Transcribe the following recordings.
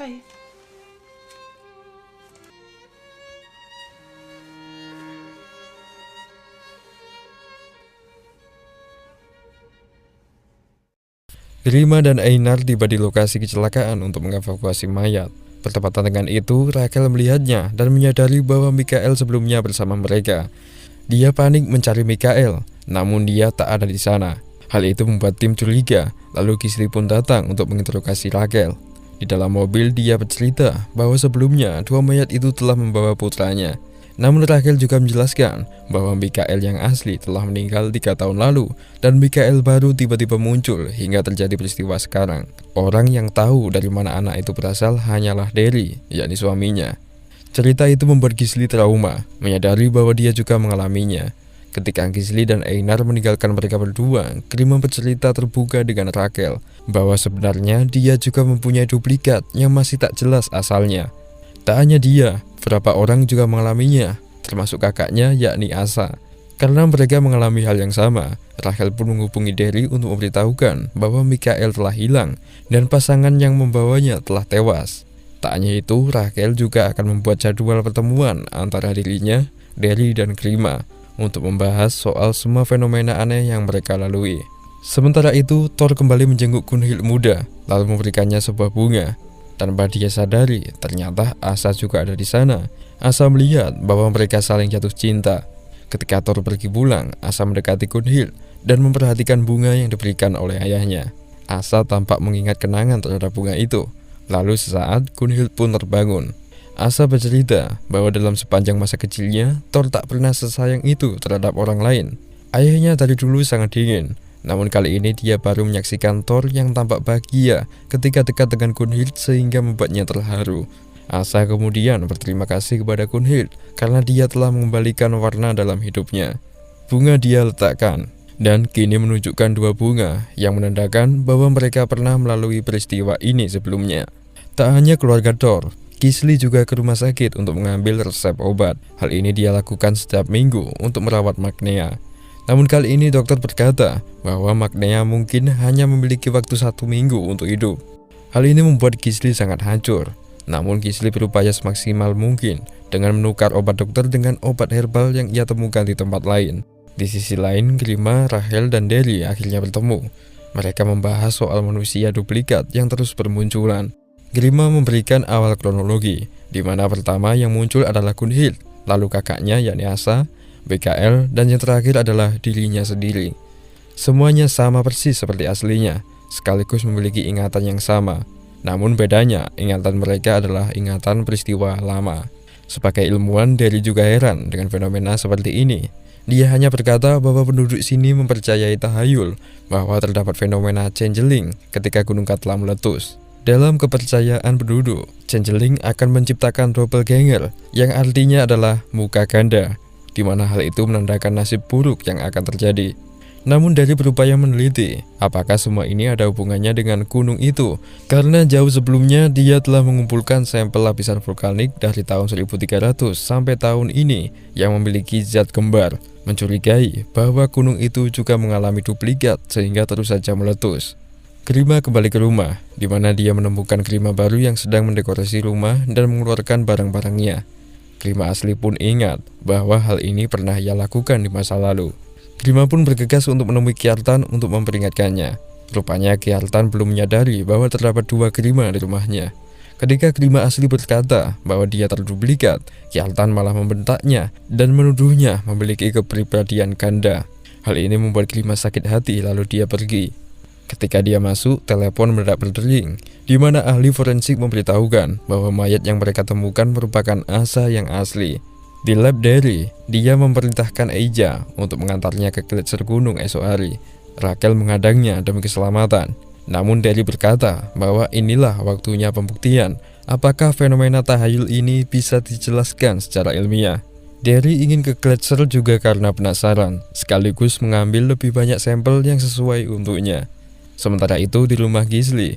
Hai. Rima dan Einar tiba di lokasi kecelakaan untuk mengevakuasi mayat. Bertepatan dengan itu, Rachel melihatnya dan menyadari bahwa Mikael sebelumnya bersama mereka. Dia panik mencari Mikael, namun dia tak ada di sana. Hal itu membuat tim curiga, lalu Gisli pun datang untuk menginterogasi Rachel. Di dalam mobil, dia bercerita bahwa sebelumnya dua mayat itu telah membawa putranya. Namun Rachel juga menjelaskan bahwa Mikael yang asli telah meninggal 3 tahun lalu dan Mikael baru tiba-tiba muncul hingga terjadi peristiwa sekarang. Orang yang tahu dari mana anak itu berasal hanyalah Derry, yakni suaminya. Cerita itu membuat Gisli trauma, menyadari bahwa dia juga mengalaminya. Ketika Gisli dan Einar meninggalkan mereka berdua, Grima bercerita terbuka dengan Rachel bahwa sebenarnya dia juga mempunyai duplikat yang masih tak jelas asalnya. Tak hanya dia, beberapa orang juga mengalaminya, termasuk kakaknya yakni Asa. Karena mereka mengalami hal yang sama, Rachel pun menghubungi Derry untuk memberitahukan bahwa Mikael telah hilang dan pasangan yang membawanya telah tewas. Tak hanya itu, Rachel juga akan membuat jadwal pertemuan antara dirinya, Derry dan Grima untuk membahas soal semua fenomena aneh yang mereka lalui. Sementara itu, Thor kembali menjenguk Gunhild muda, lalu memberikannya sebuah bunga. Tanpa dia sadari, ternyata Asa juga ada di sana. Asa melihat bahwa mereka saling jatuh cinta. Ketika Thor pergi pulang, Asa mendekati Gunhild dan memperhatikan bunga yang diberikan oleh ayahnya. Asa tampak mengingat kenangan terhadap bunga itu. Lalu sesaat, Gunhild pun terbangun. Asa bercerita bahwa dalam sepanjang masa kecilnya, Thor tak pernah sesayang itu terhadap orang lain. Ayahnya dari dulu sangat dingin. Namun kali ini dia baru menyaksikan Thor yang tampak bahagia ketika dekat dengan Gunhild sehingga membuatnya terharu. Asa kemudian berterima kasih kepada Gunhild karena dia telah mengembalikan warna dalam hidupnya. Bunga dia letakkan, dan kini menunjukkan dua bunga yang menandakan bahwa mereka pernah melalui peristiwa ini sebelumnya. Tak hanya keluarga Thor, Gisli juga ke rumah sakit untuk mengambil resep obat. Hal ini dia lakukan setiap minggu untuk merawat Magnea. Namun kali ini dokter berkata bahwa Magnea mungkin hanya memiliki waktu 1 minggu untuk hidup. Hal ini membuat Gisli sangat hancur. Namun Gisli berupaya semaksimal mungkin dengan menukar obat dokter dengan obat herbal yang ia temukan di tempat lain. Di sisi lain, Grima, Rachel, dan Derry akhirnya bertemu. Mereka membahas soal manusia duplikat yang terus bermunculan. Grima memberikan awal kronologi, di mana pertama yang muncul adalah Gunhild, lalu kakaknya yakni Asa, Mikael, dan yang terakhir adalah dirinya sendiri. Semuanya sama persis seperti aslinya, sekaligus memiliki ingatan yang sama. Namun bedanya, ingatan mereka adalah ingatan peristiwa lama. Sebagai ilmuwan, Derry juga heran dengan fenomena seperti ini. Dia hanya berkata bahwa penduduk sini mempercayai tahayul bahwa terdapat fenomena changeling ketika gunung Katla meletus. Dalam kepercayaan penduduk, changeling akan menciptakan doppelganger yang artinya adalah muka ganda, di mana hal itu menandakan nasib buruk yang akan terjadi. Namun Derry berupaya meneliti apakah semua ini ada hubungannya dengan gunung itu, karena jauh sebelumnya dia telah mengumpulkan sampel lapisan vulkanik dari tahun 1300 sampai tahun ini yang memiliki zat kembar, mencurigai bahwa gunung itu juga mengalami duplikat sehingga terus saja meletus. Grima kembali ke rumah, di mana dia menemukan Grima baru yang sedang mendekorasi rumah dan mengeluarkan barang-barangnya. Grima asli pun ingat bahwa hal ini pernah ia lakukan di masa lalu. Grima pun bergegas untuk menemui Kjartan untuk memperingatkannya. Rupanya Kjartan belum menyadari bahwa terdapat 2 Grima di rumahnya. Ketika Grima asli berkata bahwa dia terduplikat, Kjartan malah membentaknya dan menuduhnya memiliki kepribadian ganda. Hal ini membuat Grima sakit hati lalu dia pergi. Ketika dia masuk, telepon mendadak berdering, di mana ahli forensik memberitahukan bahwa mayat yang mereka temukan merupakan Asa yang asli. Di lab Derry, dia memerintahkan Eija untuk mengantarnya ke gletser gunung esok hari. Rachel menghadangnya demi keselamatan. Namun Derry berkata bahwa inilah waktunya pembuktian apakah fenomena tahayul ini bisa dijelaskan secara ilmiah. Derry ingin ke gletser juga karena penasaran, sekaligus mengambil lebih banyak sampel yang sesuai untuknya. Sementara itu di rumah Gisli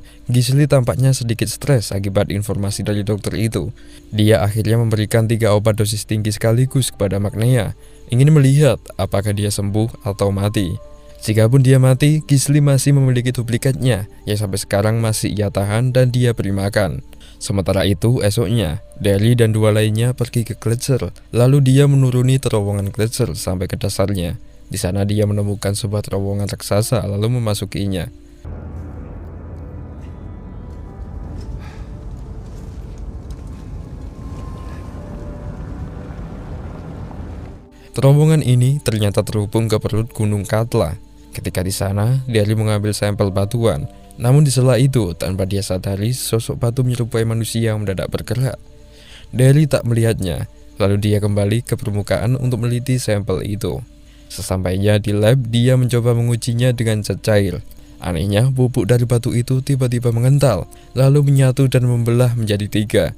tampaknya sedikit stres akibat informasi dari dokter itu. Dia akhirnya memberikan 3 obat dosis tinggi sekaligus kepada Magnea, ingin melihat apakah dia sembuh atau mati. Jikapun dia mati, Gisli masih memiliki duplikatnya yang sampai sekarang masih ia tahan dan dia beri makan. Sementara itu, esoknya, Derry dan dua lainnya pergi ke gletser. Lalu dia menuruni terowongan gletser sampai ke dasarnya. Di sana dia menemukan sebuah terowongan raksasa lalu memasukinya. Terowongan ini ternyata terhubung ke perut Gunung Katla. Ketika di sana, Derry mengambil sampel batuan. Namun di sela itu, tanpa dia sadari, sosok batu menyerupai manusia yang mendadak bergerak. Derry tak melihatnya, lalu dia kembali ke permukaan untuk meneliti sampel itu. Sesampainya di lab, dia mencoba mengujinya dengan zat cair. Anehnya, bubuk dari batu itu tiba-tiba mengental, lalu menyatu dan membelah menjadi 3.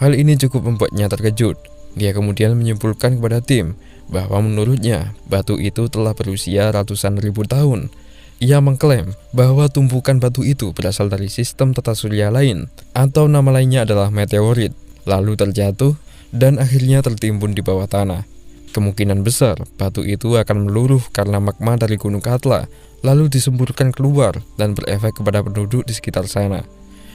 Hal ini cukup membuatnya terkejut. Dia kemudian menyimpulkan kepada tim bahwa menurutnya batu itu telah berusia ratusan ribu tahun. Ia mengklaim bahwa tumpukan batu itu berasal dari sistem tata surya lain, atau nama lainnya adalah meteorit, lalu terjatuh dan akhirnya tertimbun di bawah tanah. Kemungkinan besar batu itu akan meluruh karena magma dari Gunung Katla, lalu disemburkan keluar dan berefek kepada penduduk di sekitar sana.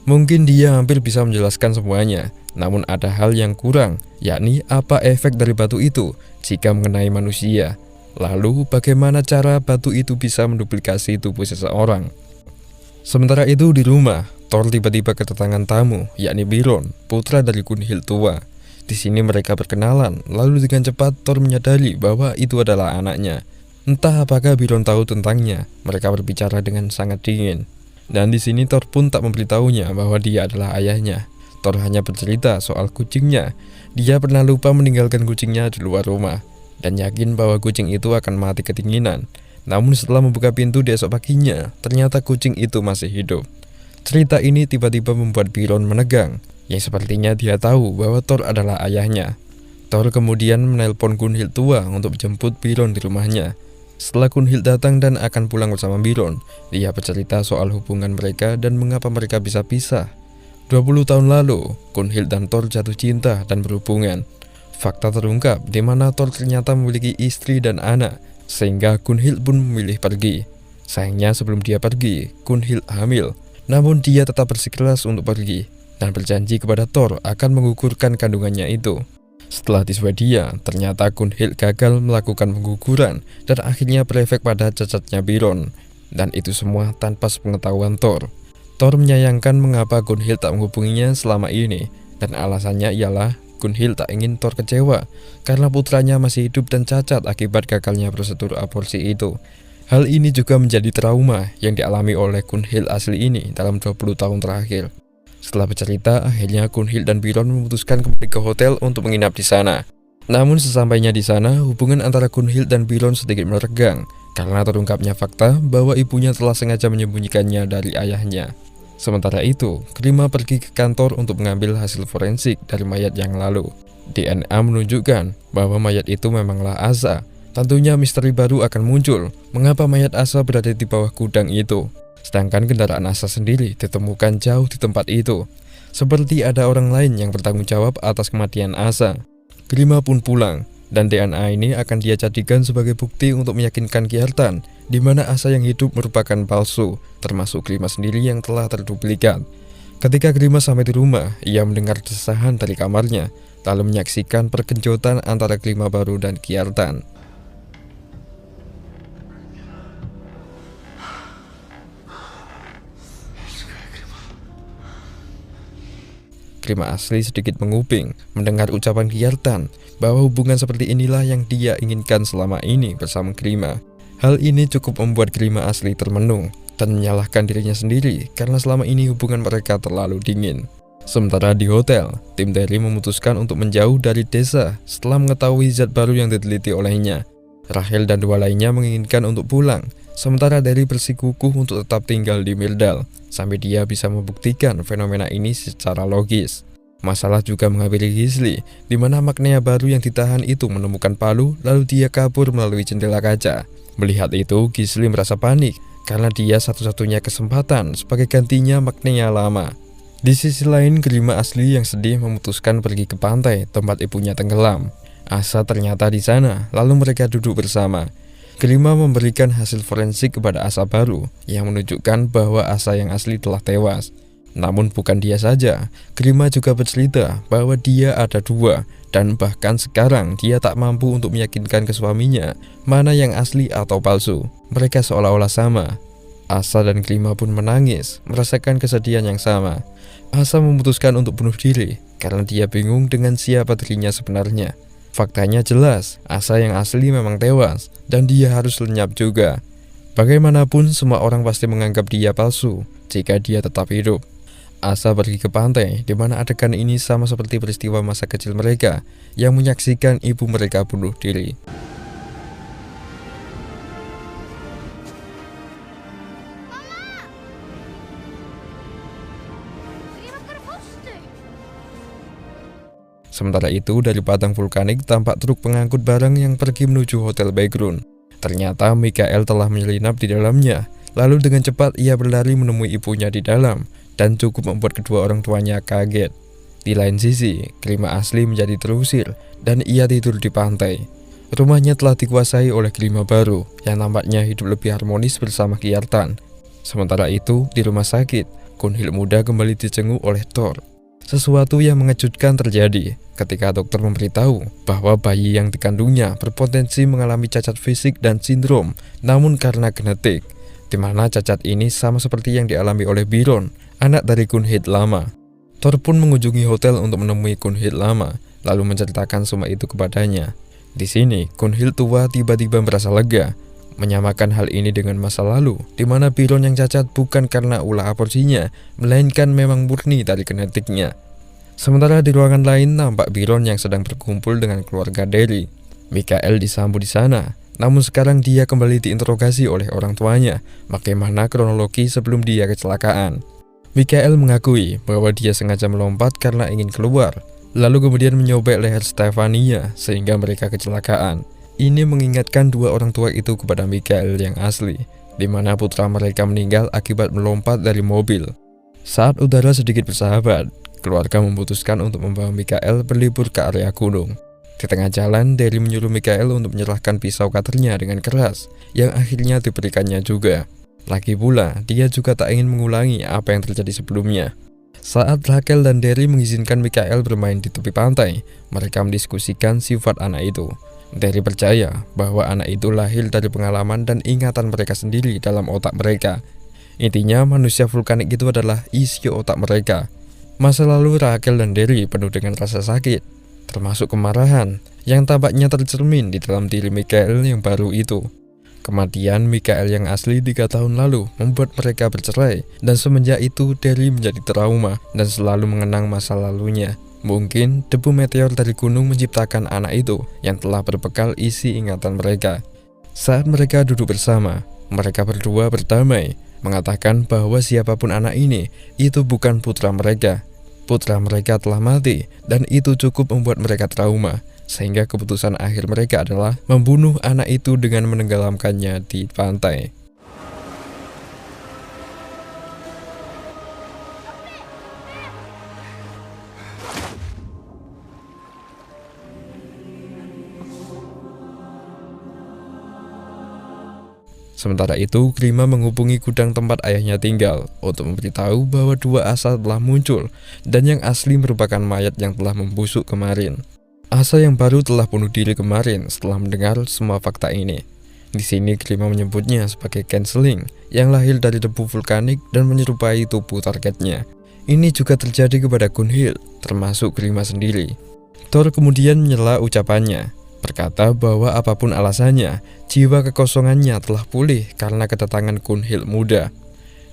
Mungkin dia hampir bisa menjelaskan semuanya, namun ada hal yang kurang, yakni apa efek dari batu itu jika mengenai manusia. Lalu bagaimana cara batu itu bisa menduplikasi tubuh seseorang. Sementara itu di rumah, Thor tiba-tiba kedatangan tamu, yakni Byron, putra dari Gunhild tua. Di sini mereka berkenalan, lalu dengan cepat Thor menyadari bahwa itu adalah anaknya. Entah apakah Byron tahu tentangnya, mereka berbicara dengan sangat dingin. Dan di sini Thor pun tak memberitahunya bahwa dia adalah ayahnya. Thor hanya bercerita soal kucingnya. Dia pernah lupa meninggalkan kucingnya di luar rumah dan yakin bahwa kucing itu akan mati kedinginan. Namun setelah membuka pintu di esok paginya, ternyata kucing itu masih hidup. Cerita ini tiba-tiba membuat Byron menegang, yang sepertinya dia tahu bahwa Thor adalah ayahnya. Thor kemudian menelpon Gunhild tua untuk menjemput Byron di rumahnya. Setelah Gunhild datang dan akan pulang bersama Byron, dia bercerita soal hubungan mereka dan mengapa mereka bisa pisah. 20 tahun lalu, Gunhild dan Thor jatuh cinta dan berhubungan. Fakta terungkap di mana Thor ternyata memiliki istri dan anak, sehingga Gunhild pun memilih pergi. Sayangnya sebelum dia pergi, Gunhild hamil. Namun dia tetap bersikeras untuk pergi dan berjanji kepada Thor akan menggugurkan kandungannya itu. Setelah di Swedia, ternyata Gunhild gagal melakukan pengguguran dan akhirnya berefek pada cacatnya Byron. Dan itu semua tanpa sepengetahuan Thor. Thor menyayangkan mengapa Gunhild tak menghubunginya selama ini, dan alasannya ialah Gunhild tak ingin Thor kecewa karena putranya masih hidup dan cacat akibat gagalnya prosedur aborsi itu. Hal ini juga menjadi trauma yang dialami oleh Gunhild asli ini dalam 20 tahun terakhir. Setelah bercerita, akhirnya Gunhild dan Byron memutuskan kembali ke hotel untuk menginap di sana. Namun sesampainya di sana, hubungan antara Gunhild dan Byron sedikit meregang karena terungkapnya fakta bahwa ibunya telah sengaja menyembunyikannya dari ayahnya. Sementara itu, Grima pergi ke kantor untuk mengambil hasil forensik dari mayat yang lalu. DNA menunjukkan bahwa mayat itu memanglah Asa. Tentunya misteri baru akan muncul, mengapa mayat Asa berada di bawah gudang itu. Sedangkan kendaraan Asa sendiri ditemukan jauh di tempat itu. Seperti ada orang lain yang bertanggung jawab atas kematian Asa. Grima pun pulang, dan DNA ini akan dia jadikan sebagai bukti untuk meyakinkan Kjartan di mana Asa yang hidup merupakan palsu, termasuk Grima sendiri yang telah terduplikat. Ketika Grima sampai di rumah, ia mendengar desahan dari kamarnya, lalu menyaksikan perkencotan antara Grima baru dan Kjartan. Grima asli sedikit menguping mendengar ucapan Kjartan bahwa hubungan seperti inilah yang dia inginkan selama ini bersama Grima. Hal ini cukup membuat Grima asli termenung dan menyalahkan dirinya sendiri karena selama ini hubungan mereka terlalu dingin. Sementara di hotel, tim Derry memutuskan untuk menjauh dari desa setelah mengetahui zat baru yang diteliti olehnya. Rachel dan dua lainnya menginginkan untuk pulang, sementara Derry bersikukuh untuk tetap tinggal di Myrdal sampai dia bisa membuktikan fenomena ini secara logis. Masalah juga menghampiri Gisli, di mana Magnea baru yang ditahan itu menemukan palu lalu dia kabur melalui jendela kaca. Melihat itu, Gisli merasa panik karena dia satu-satunya kesempatan sebagai gantinya Magnea lama. Di sisi lain, Grima asli yang sedih memutuskan pergi ke pantai tempat ibunya tenggelam. Asa ternyata di sana, lalu mereka duduk bersama. Kelima memberikan hasil forensik kepada Asa baru yang menunjukkan bahwa Asa yang asli telah tewas. Namun bukan dia saja, Kelima juga bercerita bahwa dia ada dua, dan bahkan sekarang dia tak mampu untuk meyakinkan ke suaminya mana yang asli atau palsu. Mereka seolah-olah sama. Asa dan Kelima pun menangis, merasakan kesedihan yang sama. Asa memutuskan untuk bunuh diri karena dia bingung dengan siapa dirinya sebenarnya. Faktanya jelas, Asa yang asli memang tewas, dan dia harus lenyap juga. Bagaimanapun semua orang pasti menganggap dia palsu jika dia tetap hidup. Asa pergi ke pantai, di mana adegan ini sama seperti peristiwa masa kecil mereka yang menyaksikan ibu mereka bunuh diri. Sementara itu, dari padang vulkanik tampak truk pengangkut barang yang pergi menuju hotel background. Ternyata Michael telah menyelinap di dalamnya, lalu dengan cepat ia berlari menemui ibunya di dalam, dan cukup membuat kedua orang tuanya kaget. Di lain sisi, Kelima asli menjadi terusir, dan ia tidur di pantai. Rumahnya telah dikuasai oleh Kelima baru, yang nampaknya hidup lebih harmonis bersama Kjartan. Sementara itu, di rumah sakit, Gunhild muda kembali dijenguk oleh Thor. Sesuatu yang mengejutkan terjadi ketika dokter memberitahu bahwa bayi yang dikandungnya berpotensi mengalami cacat fisik dan sindrom, namun karena genetik, di mana cacat ini sama seperti yang dialami oleh Byron, anak dari Gunhild lama. Thor pun mengunjungi hotel untuk menemui Gunhild lama, lalu menceritakan semua itu kepadanya. Di sini, Gunhild tua tiba-tiba merasa lega, menyamakan hal ini dengan masa lalu, di mana Byron yang cacat bukan karena ulah aborsinya, melainkan memang murni dari genetiknya. Sementara di ruangan lain nampak Byron yang sedang berkumpul dengan keluarga Derry. Michael disambut di sana, namun sekarang dia kembali diinterogasi oleh orang tuanya, bagaimana kronologi sebelum dia kecelakaan. Michael mengakui bahwa dia sengaja melompat karena ingin keluar, lalu kemudian menyobek leher Stefania sehingga mereka kecelakaan. Ini mengingatkan dua orang tua itu kepada Michael yang asli, di mana putra mereka meninggal akibat melompat dari mobil. Saat udara sedikit bersahabat, keluarga memutuskan untuk membawa Michael berlibur ke area gunung. Di tengah jalan, Derry menyuruh Michael untuk menyerahkan pisau cutter-nya dengan keras, yang akhirnya diberikannya juga. Lagi pula, dia juga tak ingin mengulangi apa yang terjadi sebelumnya. Saat Raquel dan Derry mengizinkan Michael bermain di tepi pantai, mereka mendiskusikan sifat anak itu. Derry percaya bahwa anak itu lahir dari pengalaman dan ingatan mereka sendiri dalam otak mereka. Intinya, manusia vulkanik itu adalah isi otak mereka. Masa lalu Raquel dan Derry penuh dengan rasa sakit, termasuk kemarahan, yang tampaknya tercermin di dalam diri Michael yang baru itu. Kematian Michael yang asli 3 tahun lalu membuat mereka bercerai, dan semenjak itu Derry menjadi trauma dan selalu mengenang masa lalunya. Mungkin debu meteor dari gunung menciptakan anak itu yang telah berbekal isi ingatan mereka. Saat mereka duduk bersama, mereka berdua berdamai, mengatakan bahwa siapapun anak ini, itu bukan putra mereka. Putra mereka telah mati, dan itu cukup membuat mereka trauma, sehingga keputusan akhir mereka adalah membunuh anak itu dengan menenggelamkannya di pantai. Sementara itu, Grima menghubungi gudang tempat ayahnya tinggal untuk memberitahu bahwa 2 Asa telah muncul dan yang asli merupakan mayat yang telah membusuk kemarin. Asa yang baru telah bunuh diri kemarin setelah mendengar semua fakta ini. Di sini Grima menyebutnya sebagai canceling yang lahir dari debu vulkanik dan menyerupai tubuh targetnya. Ini juga terjadi kepada Gunhild, termasuk Grima sendiri. Thor kemudian menyela ucapannya, berkata bahwa apapun alasannya, jiwa kekosongannya telah pulih karena kedatangan Gunhild muda.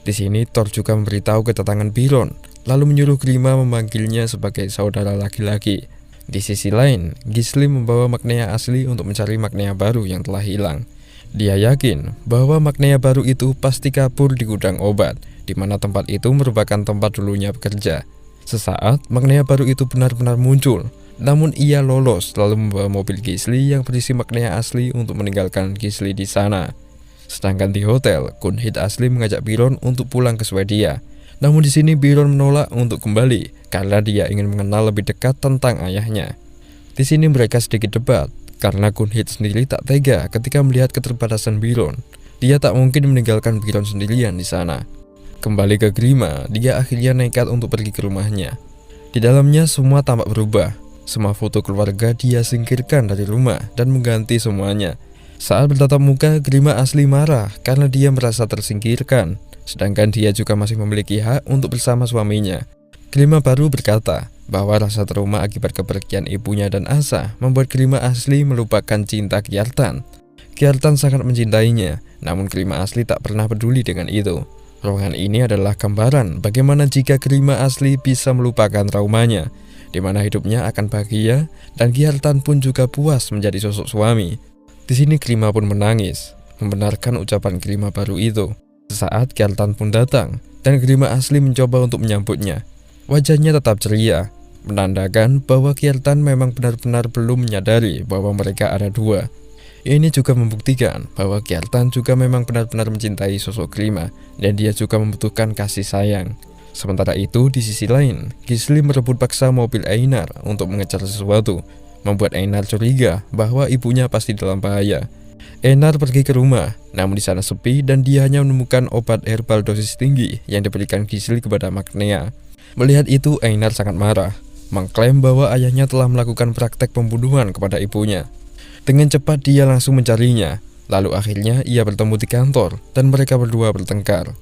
Di sini Thor juga memberitahu kedatangan Byron, lalu menyuruh Grima memanggilnya sebagai saudara laki-laki. Di sisi lain, Gisli membawa Magnea asli untuk mencari Magnea baru yang telah hilang. Dia yakin bahwa Magnea baru itu pasti kabur di gudang obat, di mana tempat itu merupakan tempat dulunya bekerja. Sesaat, Magnea baru itu benar-benar muncul. Namun ia lolos lalu membawa mobil Gisli yang berisi Magnea asli untuk meninggalkan Gisli di sana. Sedangkan di hotel, Gunhild asli mengajak Byron untuk pulang ke Swedia. Namun di sini Byron menolak untuk kembali karena dia ingin mengenal lebih dekat tentang ayahnya. Di sini mereka sedikit debat, karena Gunhilde sendiri tak tega ketika melihat keterbatasan Byron. Dia tak mungkin meninggalkan Byron sendirian di sana. Kembali ke Grima, dia akhirnya nekat untuk pergi ke rumahnya. Di dalamnya semua tampak berubah. Semua foto keluarga dia singkirkan dari rumah dan mengganti semuanya. Saat bertatap muka, Grima asli marah karena dia merasa tersingkirkan, sedangkan dia juga masih memiliki hak untuk bersama suaminya. Grima baru berkata bahwa rasa trauma akibat kepergian ibunya dan Asa membuat Grima asli melupakan cinta Kjartan. Kjartan sangat mencintainya, namun Grima asli tak pernah peduli dengan itu. Ruangan ini adalah gambaran bagaimana jika Grima asli bisa melupakan traumanya, di mana hidupnya akan bahagia dan Kjartan pun juga puas menjadi sosok suami. Di sini Grima pun menangis, membenarkan ucapan Grima baru itu. Sesaat Kjartan pun datang, dan Grima asli mencoba untuk menyambutnya. Wajahnya tetap ceria, menandakan bahwa Kjartan memang benar-benar belum menyadari bahwa mereka ada dua. Ini juga membuktikan bahwa Kjartan juga memang benar-benar mencintai sosok Grima, dan dia juga membutuhkan kasih sayang. Sementara itu, di sisi lain, Gisli merebut paksa mobil Einar untuk mengejar sesuatu, membuat Einar curiga bahwa ibunya pasti dalam bahaya. Einar pergi ke rumah, namun di sana sepi dan dia hanya menemukan obat herbal dosis tinggi yang diberikan Gisli kepada Magnea. Melihat itu, Einar sangat marah, mengklaim bahwa ayahnya telah melakukan praktek pembunuhan kepada ibunya. Dengan cepat dia langsung mencarinya, lalu akhirnya ia bertemu di kantor dan mereka berdua bertengkar.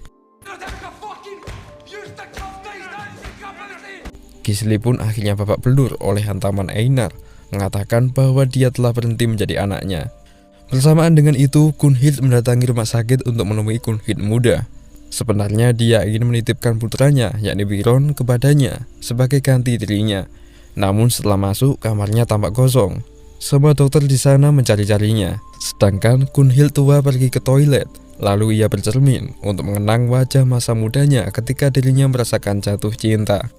Gisli pun akhirnya babak belur oleh hantaman Einar, mengatakan bahwa dia telah berhenti menjadi anaknya. Bersamaan dengan itu, Gunhilde mendatangi rumah sakit untuk menemui Gunhilde muda. Sebenarnya dia ingin menitipkan putranya, yakni Byron, kepadanya sebagai ganti dirinya. Namun setelah masuk, kamarnya tampak kosong. Semua dokter di sana mencari-carinya, sedangkan Gunhilde tua pergi ke toilet. Lalu ia bercermin untuk mengenang wajah masa mudanya ketika dirinya merasakan jatuh cinta.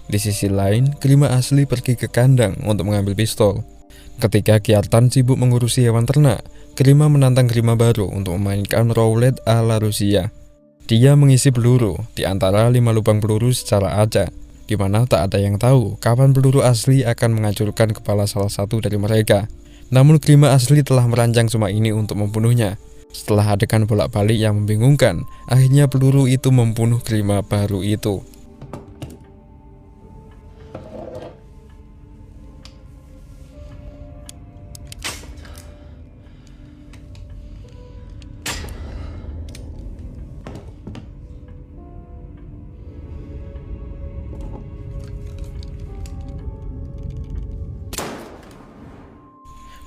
Di sisi lain, Grima asli pergi ke kandang untuk mengambil pistol. Ketika Kjartan sibuk mengurusi hewan ternak, Grima menantang Grima baru untuk memainkan roulette ala Rusia. Dia mengisi peluru di antara 5 lubang peluru secara acak, di mana tak ada yang tahu kapan peluru asli akan menghancurkan kepala salah satu dari mereka. Namun Grima asli telah merancang semua ini untuk membunuhnya. Setelah adegan bolak-balik yang membingungkan, akhirnya peluru itu membunuh Grima baru itu.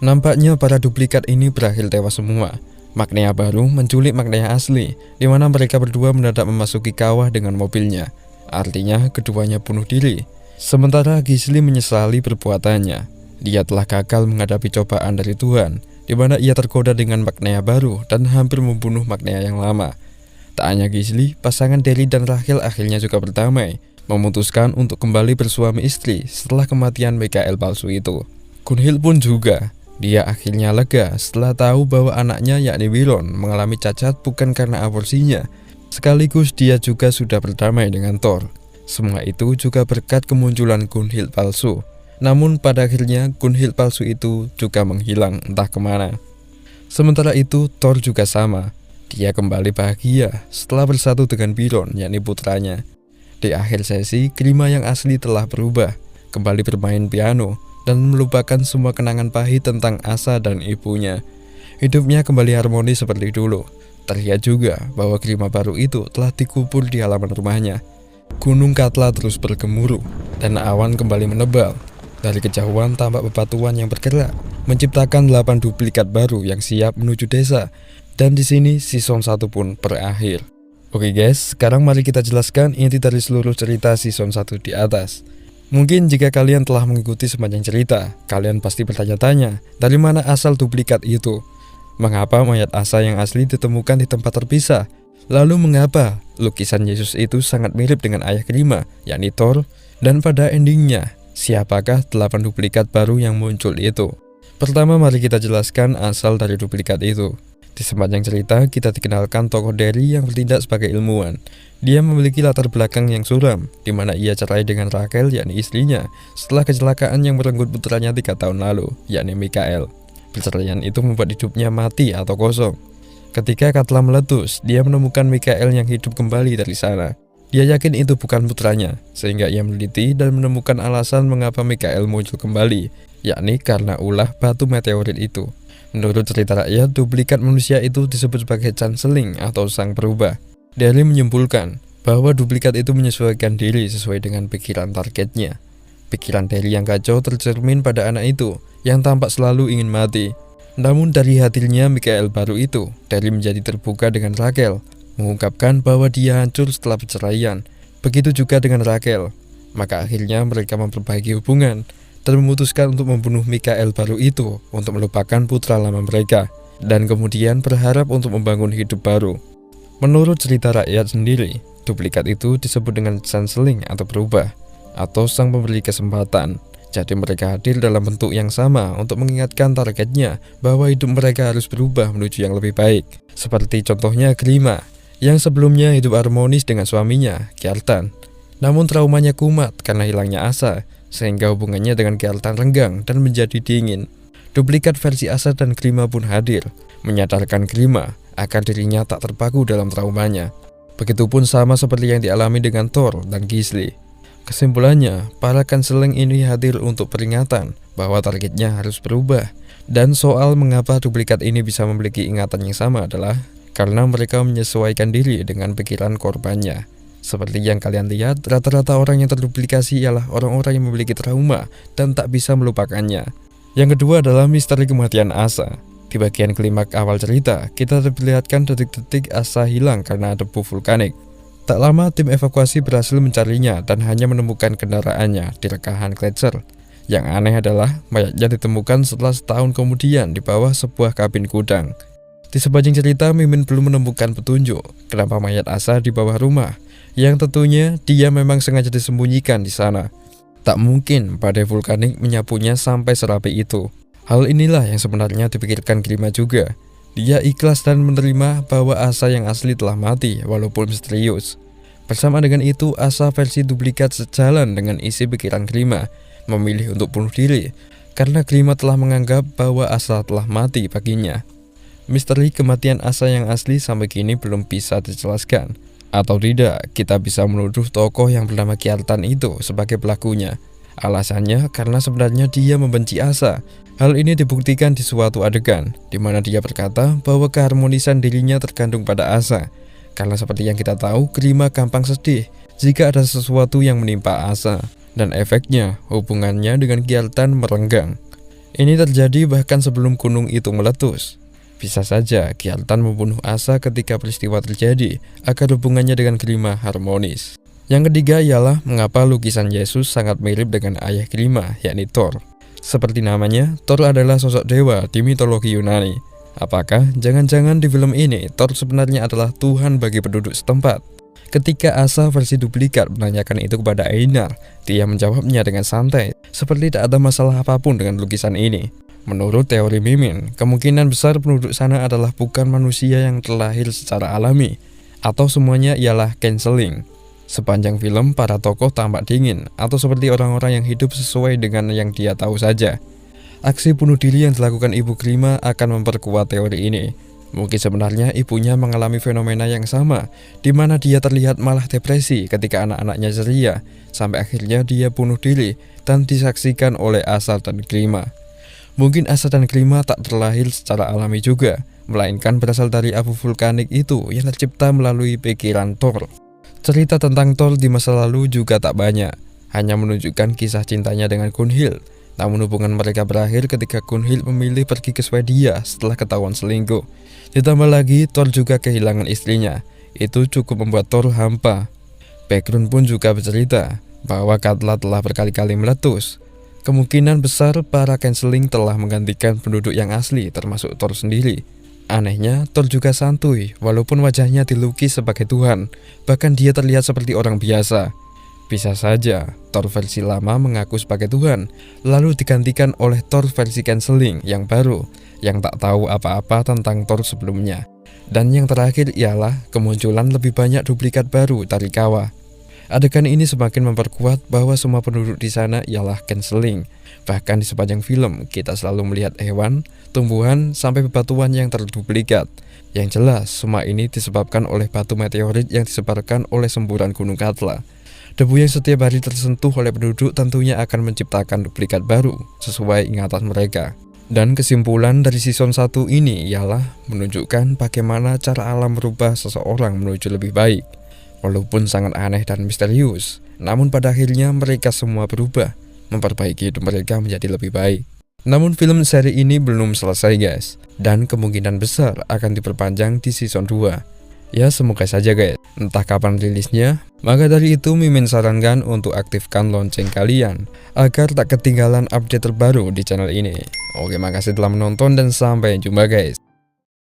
Nampaknya para duplikat ini berakhir tewas semua. Magnea baru menculik Magnea asli, di mana mereka berdua mendadak memasuki kawah dengan mobilnya. Artinya keduanya bunuh diri. Sementara Gisli menyesali perbuatannya. Dia telah gagal menghadapi cobaan dari Tuhan, di mana ia tergoda dengan Magnea baru dan hampir membunuh Magnea yang lama. Tak hanya Gisli, pasangan Deli dan Rachel akhirnya juga berdamai, memutuskan untuk kembali bersuami istri setelah kematian Mikael palsu itu. Gunhilde pun juga. Dia akhirnya lega setelah tahu bahwa anaknya yakni Byron mengalami cacat bukan karena aborsinya. Sekaligus dia juga sudah berdamai dengan Thor. Semua itu juga berkat kemunculan Gunhilde palsu. Namun pada akhirnya Gunhilde palsu itu juga menghilang entah kemana. Sementara itu Thor juga sama. Dia kembali bahagia setelah bersatu dengan Byron yakni putranya. Di akhir sesi, Grima yang asli telah berubah, kembali bermain piano dan melupakan semua kenangan pahit tentang Asa dan ibunya. Hidupnya kembali harmonis seperti dulu. Terlihat juga bahwa Grima baru itu telah dikubur di halaman rumahnya. Gunung Katla terus bergemuruh dan awan kembali menebal. Dari kejauhan tampak bebatuan yang bergerak, menciptakan 8 duplikat baru yang siap menuju desa. Dan di sini season 1 pun berakhir. Oke guys, sekarang mari kita jelaskan inti dari seluruh cerita season 1 di atas. Mungkin jika kalian telah mengikuti sepanjang cerita, kalian pasti bertanya-tanya, dari mana asal duplikat itu? Mengapa mayat Asa yang asli ditemukan di tempat terpisah? Lalu mengapa lukisan Yesus itu sangat mirip dengan ayah Grima, yakni Thor? Dan pada endingnya, siapakah 8 duplikat baru yang muncul itu? Pertama, mari kita jelaskan asal dari duplikat itu. Di sepanjang cerita, kita dikenalkan tokoh Derry yang bertindak sebagai ilmuwan. Dia memiliki latar belakang yang suram, di mana ia cerai dengan Rachel, yakni istrinya, setelah kecelakaan yang merenggut putranya 3 tahun lalu, yakni Michael. Perceraian itu membuat hidupnya mati atau kosong. Ketika Katla meletus, dia menemukan Michael yang hidup kembali dari sana. Dia yakin itu bukan putranya, sehingga ia meneliti dan menemukan alasan mengapa Michael muncul kembali, yakni karena ulah batu meteorit itu. Menurut cerita rakyat, duplikat manusia itu disebut sebagai changeling atau sang berubah. Derry menyimpulkan bahwa duplikat itu menyesuaikan diri sesuai dengan pikiran targetnya. Pikiran Derry yang kacau tercermin pada anak itu, yang tampak selalu ingin mati. Namun dari hadirnya Michael baru itu, Derry menjadi terbuka dengan Rachel, mengungkapkan bahwa dia hancur setelah perceraian. Begitu juga dengan Rachel. Maka akhirnya mereka memperbaiki hubungan dan memutuskan untuk membunuh Michael baru itu untuk melupakan putra lama mereka, dan kemudian berharap untuk membangun hidup baru. Menurut cerita rakyat sendiri, duplikat itu disebut dengan changeling atau berubah, atau sang pemberi kesempatan. Jadi mereka hadir dalam bentuk yang sama untuk mengingatkan targetnya bahwa hidup mereka harus berubah menuju yang lebih baik. Seperti contohnya Grima, yang sebelumnya hidup harmonis dengan suaminya, Kjartan. Namun traumanya kumat karena hilangnya Asa, sehingga hubungannya dengan Kjartan renggang dan menjadi dingin. Duplikat versi Asa dan Grima pun hadir, menyadarkan Grima akan dirinya tak terpaku dalam traumanya. Begitupun sama seperti yang dialami dengan Thor dan Gisli. Kesimpulannya, para kanseling ini hadir untuk peringatan bahwa targetnya harus berubah. Dan soal mengapa duplikat ini bisa memiliki ingatan yang sama adalah karena mereka menyesuaikan diri dengan pikiran korbannya. Seperti yang kalian lihat, rata-rata orang yang terduplikasi ialah orang-orang yang memiliki trauma dan tak bisa melupakannya. Yang kedua adalah misteri kematian Asa. Di bagian klimaks awal cerita, kita terlihatkan detik-detik Asa hilang karena debu vulkanik. Tak lama, tim evakuasi berhasil mencarinya dan hanya menemukan kendaraannya di rekahan gletser. Yang aneh adalah, mayatnya ditemukan setelah setahun kemudian di bawah sebuah kabin gudang. Di sepanjang cerita, Mimin belum menemukan petunjuk kenapa mayat Asa di bawah rumah, yang tentunya dia memang sengaja disembunyikan di sana. Tak mungkin badai vulkanik menyapunya sampai serapi itu. Hal inilah yang sebenarnya dipikirkan Grima juga. Dia ikhlas dan menerima bahwa Asa yang asli telah mati walaupun misterius. Bersama dengan itu, Asa versi duplikat sejalan dengan isi pikiran Grima, memilih untuk bunuh diri karena Grima telah menganggap bahwa Asa telah mati baginya. Misteri kematian Asa yang asli sampai kini belum bisa dijelaskan. Atau tidak, kita bisa menuduh tokoh yang bernama Kjartan itu sebagai pelakunya. Alasannya karena sebenarnya dia membenci Asa. Hal ini dibuktikan di suatu adegan, di mana dia berkata bahwa keharmonisan dirinya tergantung pada Asa. Karena seperti yang kita tahu, Grima gampang sedih jika ada sesuatu yang menimpa Asa. Dan efeknya, hubungannya dengan Kjartan merenggang. Ini terjadi bahkan sebelum gunung itu meletus. Bisa saja Kjartan membunuh Asa ketika peristiwa terjadi agar hubungannya dengan Grima harmonis. Yang ketiga ialah mengapa lukisan Yesus sangat mirip dengan ayah Grima, yakni Thor. Seperti namanya, Thor adalah sosok dewa di mitologi Yunani. Apakah jangan-jangan di film ini Thor sebenarnya adalah Tuhan bagi penduduk setempat? Ketika Asa versi duplikat menanyakan itu kepada Einar, dia menjawabnya dengan santai, seperti tak ada masalah apapun dengan lukisan ini. Menurut teori Mimin, kemungkinan besar penduduk sana adalah bukan manusia yang terlahir secara alami, atau semuanya ialah canceling. Sepanjang film, para tokoh tampak dingin, atau seperti orang-orang yang hidup sesuai dengan yang dia tahu saja. Aksi bunuh diri yang dilakukan ibu Grima akan memperkuat teori ini. Mungkin sebenarnya ibunya mengalami fenomena yang sama, di mana dia terlihat malah depresi ketika anak-anaknya ceria, sampai akhirnya dia bunuh diri dan disaksikan oleh Asa dan Grima. Mungkin Asa dan Grima tak terlahir secara alami juga, melainkan berasal dari abu vulkanik itu yang tercipta melalui pikiran Thor. Cerita tentang Thor di masa lalu juga tak banyak, hanya menunjukkan kisah cintanya dengan Gunhild. Namun hubungan mereka berakhir ketika Gunhild memilih pergi ke Swedia setelah ketahuan selingkuh. Ditambah lagi, Thor juga kehilangan istrinya. Itu cukup membuat Thor hampa. Background pun juga bercerita bahwa Katla telah berkali-kali meletus. Kemungkinan besar para canceling telah menggantikan penduduk yang asli, termasuk Thor sendiri. Anehnya, Thor juga santuy, walaupun wajahnya dilukis sebagai Tuhan. Bahkan dia terlihat seperti orang biasa. Bisa saja Thor versi lama mengaku sebagai Tuhan, lalu digantikan oleh Thor versi canceling yang baru, yang tak tahu apa-apa tentang Thor sebelumnya. Dan yang terakhir ialah kemunculan lebih banyak duplikat baru Tarikawa. Adegan ini semakin memperkuat bahwa semua penduduk di sana ialah canceling. Bahkan di sepanjang film, kita selalu melihat hewan, tumbuhan, sampai bebatuan yang terduplikat. Yang jelas, semua ini disebabkan oleh batu meteorit yang disebarkan oleh semburan Gunung Katla. Debu yang setiap hari tersentuh oleh penduduk tentunya akan menciptakan duplikat baru sesuai ingatan mereka. Dan kesimpulan dari season 1 ini ialah menunjukkan bagaimana cara alam merubah seseorang menuju lebih baik. Walaupun sangat aneh dan misterius, namun pada akhirnya mereka semua berubah, memperbaiki hidup mereka menjadi lebih baik. Namun film seri ini belum selesai guys, dan kemungkinan besar akan diperpanjang di season 2. Ya semoga saja guys, entah kapan rilisnya. Maka dari itu Mimin sarankan untuk aktifkan lonceng kalian agar tak ketinggalan update terbaru di channel ini. Oke, makasih telah menonton dan sampai jumpa guys.